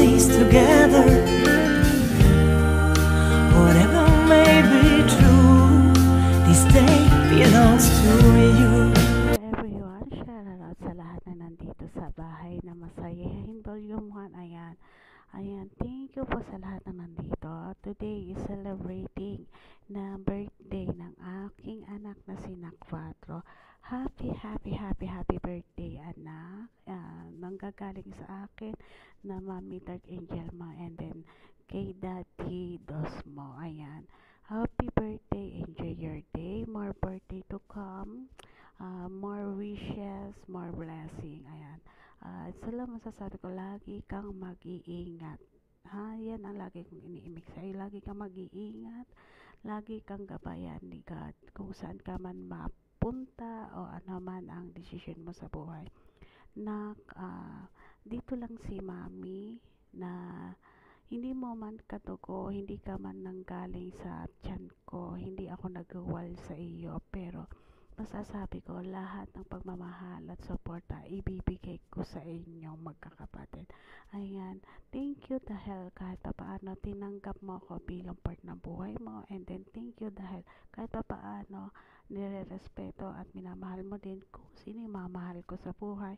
this together. Whatever may be true, this day belongs to you. Everyone, shoutout sa lahat na nandito sa bahay na Masayahin Volume 1. Ayan, thank you po sa lahat na nandito. Today is celebrating na birthday ng aking anak na si Nak 4. Happy birthday, anak. Nanggagaling sa akin na Mami Dark Angel mo, and then kay Daddy Dosmo. Ayan, happy birthday, enjoy your day, more birthday to come, more wishes, more blessing. Ayan, isa lang masasabi ko, lagi kang mag-iingat. Yan ang lagi kong iniimik sa'yo. Lagi kang mag-iingat, lagi kang gabayan ni God kung saan ka man mapunta o ano man ang desisyon mo sa buhay. Dito lang si Mami na hindi mo man katuko, hindi ka man nanggaling sa tiyan ko, hindi ako nagawal sa iyo, pero masasabi ko lahat ng pagmamahal at suporta ibibigay ko sa inyo magkakapatid. Ayan, thank you dahil kahit paano tinanggap mo ako bilang part ng buhay mo, and then thank you dahil kahit paano nire-respeto at minamahal mo din kung sino yung mamahal ko sa buhay.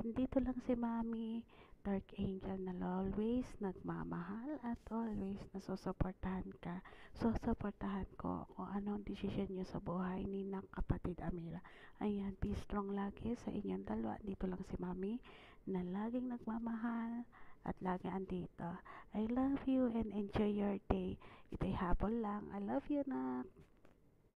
And dito lang si Mami Dark Angel na always nagmamahal at always nasusuportahan ka. Susuportahan ko kung anong desisyon niyo sa buhay ni ng kapatid Amira. Ayan, be strong lagi sa inyong dalawa. Dito lang si Mami na laging nagmamahal at laging andito. I love you and enjoy your day. Ito'y hapon lang. I love you, nak.